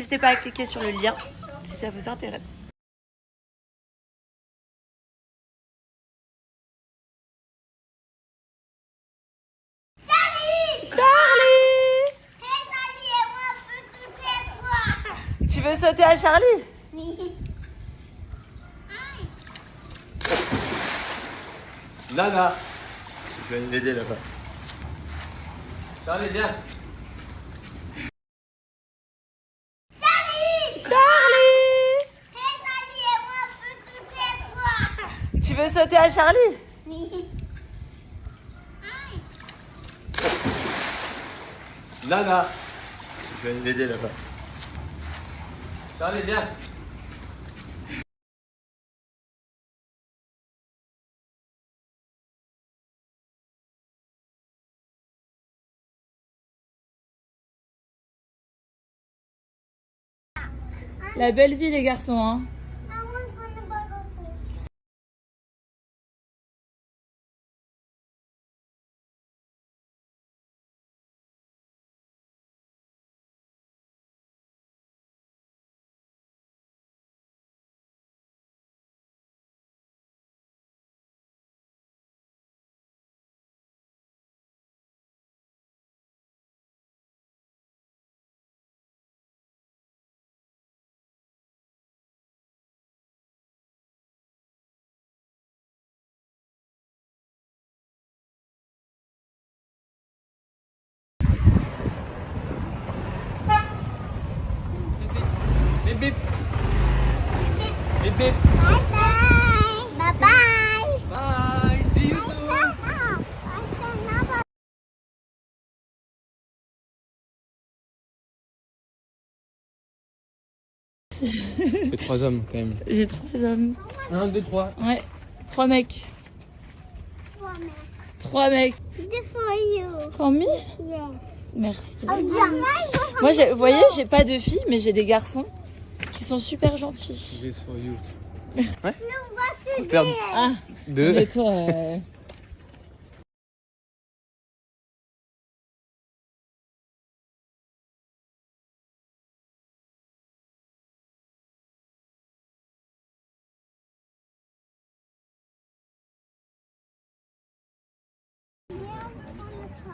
N'hésitez pas à cliquer sur le lien si ça vous intéresse. Charlie! Tu veux sauter à Charlie? Oui. Nana, je vais l'aider là-bas. Charlie, viens. Charlie! Tu veux sauter à Charlie? Oui. Nana, je vais l'aider là-bas. Charlie, viens. La belle vie les garçons, hein. Bip bip. Bip bip. Bye bye. Bye bye. Bye. See you soon. J'ai 3 hommes quand même. J'ai 3 hommes. 1, 2, 3. Ouais, 3 mecs. 3 mecs. Good for you. For me? Yes. Merci. Oh, yeah. Moi, vous voyez, j'ai pas de filles, mais j'ai des garçons qui sont super gentils. This for you. No, what you Faire did? Ah, 2. mais toi,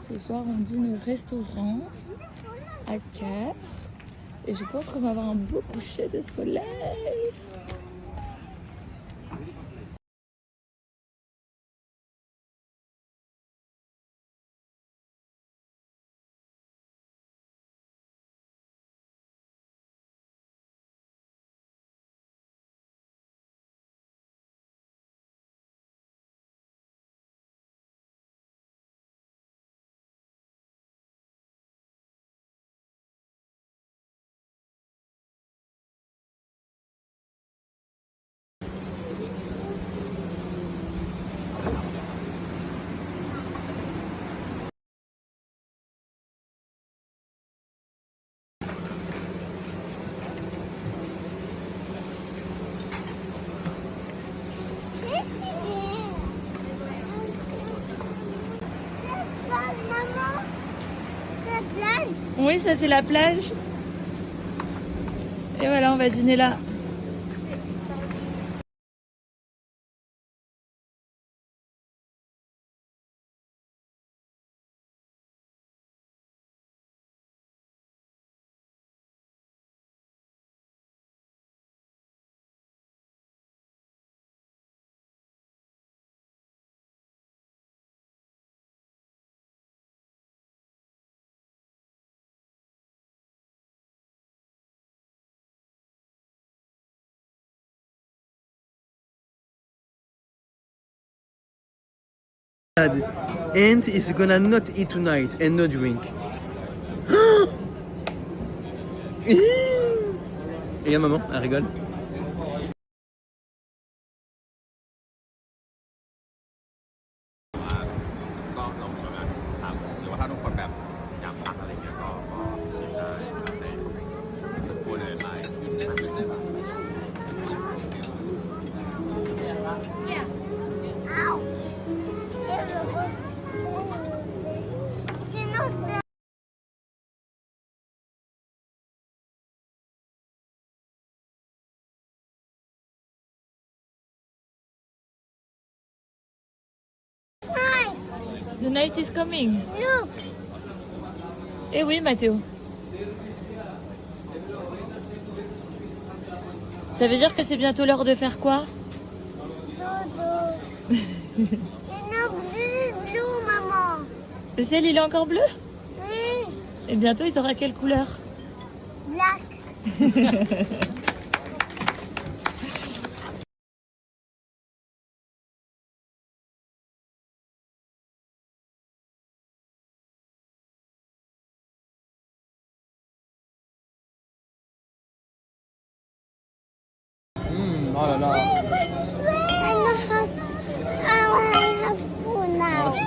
ce soir, on dîne au restaurant à 4. Et je pense qu'on va avoir un beau coucher de soleil. Maman, c'est plage. Oui, ça c'est la plage. Et voilà, on va dîner là. And he's gonna not eat tonight and no drink. Et la maman, elle rigole. The night is coming. Look. Eh oui, Mathéo. Ça veut dire que c'est bientôt l'heure de faire quoi? Dodo. Blue, maman. Le ciel, il est encore bleu? Oui. Et bientôt, il sera quelle couleur? Black. Oh là là. Alors, je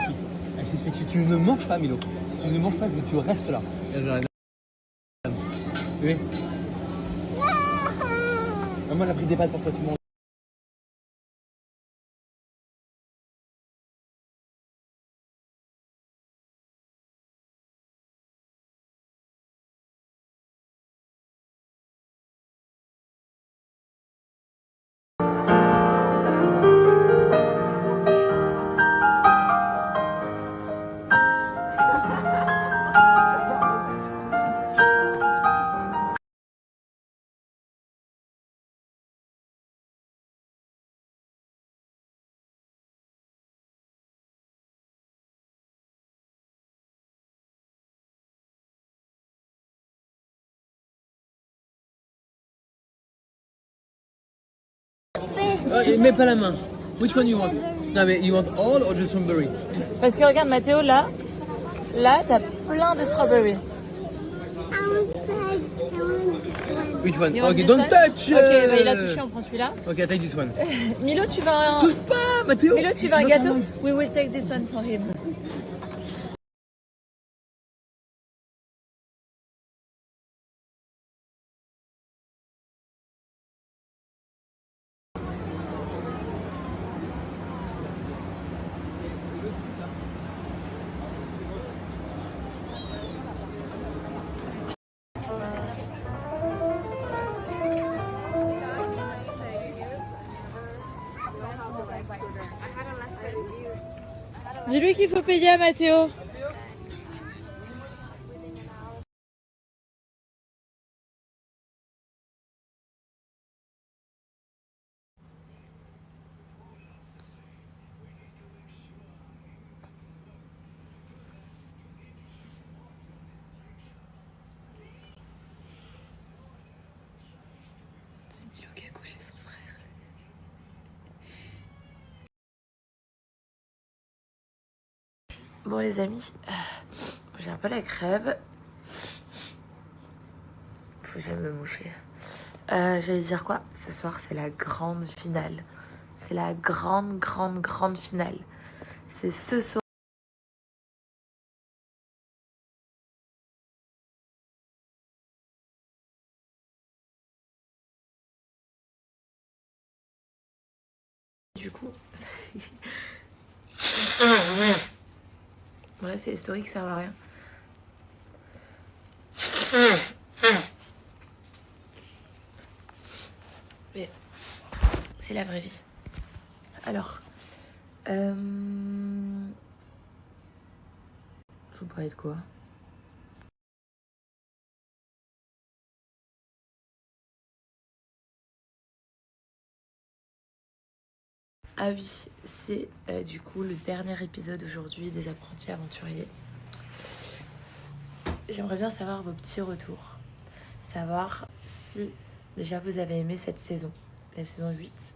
t'explique. Si tu ne manges pas, Milo, si tu ne manges pas, tu restes là. Oui. Maman, elle a pris des pâtes pour toi, tu manges. Mets pas la main. Which one you want? Non mais you want all or just strawberry? Parce que regarde, Mathéo, là, t'as plein de strawberries. Which one? You want Okay, this don't one? touch. Ok, bah, il a touché, on prend celui-là. Okay, take this one. Milo, tu veux un... Touche pas, Mathéo. Milo, tu veux un gâteau? We will take this one for him. Dis-lui qu'il faut payer à Mathéo. C'est Milo qui a couché son frère. Bon les amis, j'ai un peu la crève. Faut que j'aille me moucher. J'allais dire quoi? Ce soir c'est la grande finale. C'est la grande finale. C'est ce soir. Du coup, voilà, c'est les stories qui servent à rien. Mais c'est la vraie vie. Alors, je vous parlais de quoi? Ah oui, c'est du coup le dernier épisode aujourd'hui des Apprentis Aventuriers. J'aimerais bien savoir vos petits retours. Savoir si déjà vous avez aimé cette saison, la saison 8.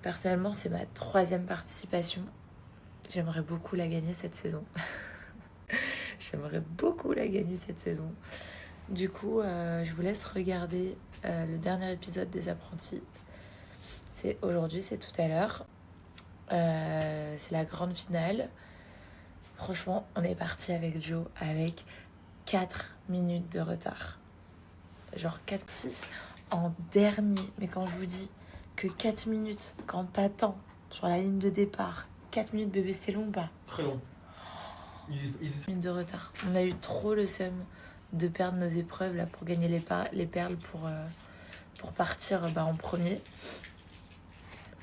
Personnellement, c'est ma 3e participation. J'aimerais beaucoup la gagner cette saison. J'aimerais beaucoup la gagner cette saison. Du coup, je vous laisse regarder le dernier épisode des Apprentis. C'est aujourd'hui, c'est tout à l'heure. C'est la grande finale. Franchement, on est parti avec Joe avec 4 minutes de retard. Genre 4 petits en dernier. Mais quand je vous dis que 4 minutes, quand t'attends sur la ligne de départ, 4 minutes bébé, c'était long ou pas? Très long. 4 minutes de retard. On a eu trop le seum de perdre nos épreuves là pour gagner les perles pour partir en premier.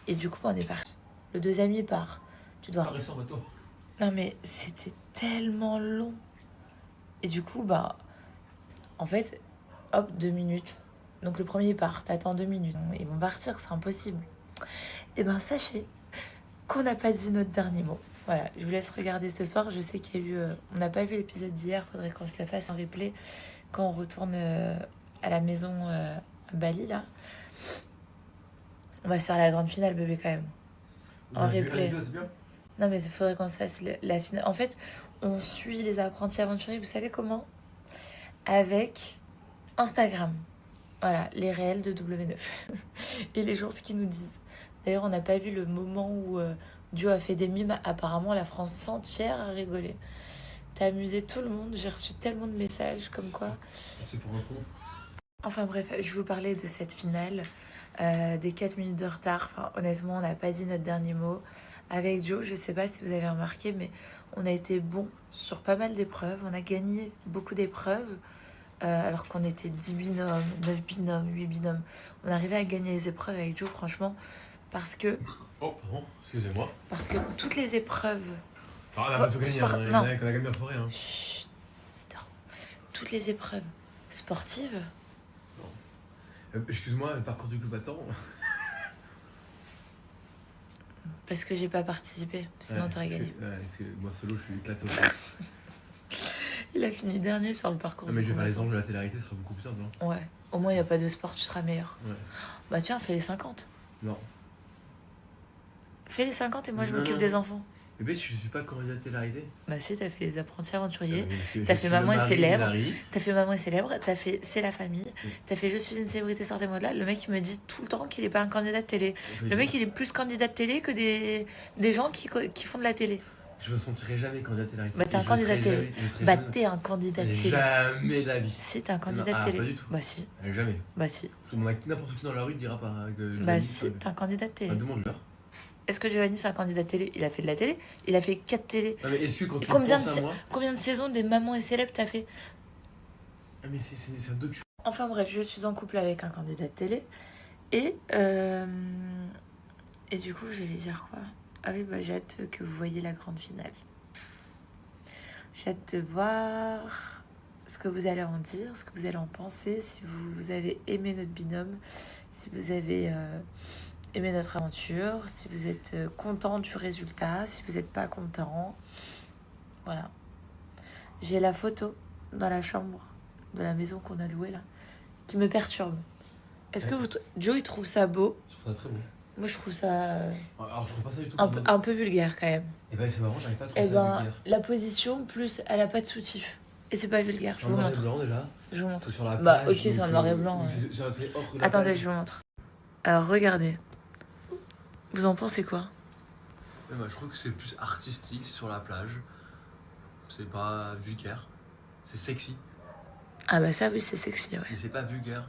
Et du coup, on est parti. Le deuxième, il part. Tu dois... Reste en bateau. Non mais c'était tellement long. Et du coup, bah, en fait, hop, 2 minutes. Donc le premier part, t'attends 2 minutes. Ils vont partir, c'est impossible. Et ben sachez qu'on n'a pas dit notre dernier mot. Voilà, je vous laisse regarder ce soir. Je sais qu'il y a eu... on n'a pas vu l'épisode d'hier, faudrait qu'on se le fasse en replay quand on retourne à la maison à Bali, là. On va se faire la grande finale, bébé, quand même. En replay. C'est bien. Non, mais il faudrait qu'on se fasse la finale. En fait, on suit les apprentis aventuriers, vous savez comment? Avec Instagram. Voilà, les réels de W9. Et les gens, ce qu'ils nous disent. D'ailleurs, on n'a pas vu le moment où Dio a fait des mimes. Apparemment, la France entière a rigolé. T'as amusé tout le monde. J'ai reçu tellement de messages comme quoi. C'est pour un con. Enfin bref, je vous parlais de cette finale, des 4 minutes de retard. Enfin, honnêtement, on n'a pas dit notre dernier mot. Avec Joe, je sais pas si vous avez remarqué, mais on a été bon sur pas mal d'épreuves. On a gagné beaucoup d'épreuves, alors qu'on était 10 binômes, 9 binômes, 8 binômes. On arrivait à gagner les épreuves avec Joe, franchement, parce que Oh, pardon, excusez-moi. toutes les épreuves... Ah, on a pas tout gagné, hein. Il y en Non. a qu'on a gagné en forêt. Hein. Chut, attends. Toutes les épreuves sportives... Excuse-moi, le parcours du combattant. Parce que j'ai pas participé, sinon t'aurais gagné. Parce que moi solo, je suis éclaté. Il a fini dernier sur le parcours. Non, mais du je vais faire les combattant. angles de la télé-réalité, ce sera beaucoup plus simple. Hein. Ouais, au moins il n'y a pas de sport, tu seras meilleur. Ouais. Bah tiens, fais les 50. Non. Fais les 50 et moi je Non, m'occupe non, des non. enfants. Mais je suis pas candidat de télé-réalité. Bah si, t'as fait les apprentis aventuriers, Je t'as suis fait le Maman est mari célèbre. d'Hilary. t'as fait Maman est célèbre, t'as fait C'est la famille, Oui. t'as fait Je suis une célébrité, sortez-moi de là. Le mec il me dit tout le temps qu'il est pas un candidat de télé. Le mec il est plus candidat de télé que des gens qui font de la télé. Je me sentirai jamais candidat de télé-réalité. Bah t'es un Je candidat de serai télé. jamais- je serai Bah jamais- t'es un candidat de télé. Jamais de la vie. Si t'es un candidat Non, de ah, télé. pas du tout. Bah si, Jamais. bah si. N'importe qui dans la rue dira pas que. Bah si, t'es un candidat de télé. Demande-leur. Est-ce que Giovanni c'est un candidat de télé? Il a fait de la télé, il a fait 4 télés. Non, mais est-ce que quand tu Combien penses de à moi. Combien de saisons des Mamans et célèbres t'as fait? Ah, mais c'est un document. Enfin bref, je suis en couple avec un candidat de télé. Et du coup, j'allais dire quoi? Ah oui, bah j'ai hâte que vous voyez la grande finale. J'ai hâte de voir ce que vous allez en dire, ce que vous allez en penser, si vous avez aimé notre binôme, si vous avez aimé notre aventure, si vous êtes content du résultat, si vous n'êtes pas content. Voilà. J'ai la photo dans la chambre de la maison qu'on a louée là, qui me perturbe. Est-ce que Joe il trouve ça beau? Je trouve ça très beau. Moi je trouve ça Alors, je trouve pas ça du tout. un peu vulgaire quand même. Et ben, c'est marrant, j'arrive pas à trouver Et ça ben vulgaire. la position plus elle a pas de soutif. Et c'est pas vulgaire, je En vous noir et montre. blanc déjà. Je vous montre. Sur la Bah, plage, ok, c'est en donc, noir et blanc, donc ouais. c'est hors de la Attendez, plage. je vous montre. Alors regardez. Vous en pensez quoi? Ouais, bah, je trouve que c'est plus artistique, c'est sur la plage. C'est pas vulgaire. C'est sexy, Ah bah ça oui c'est sexy ouais. mais c'est pas vulgaire.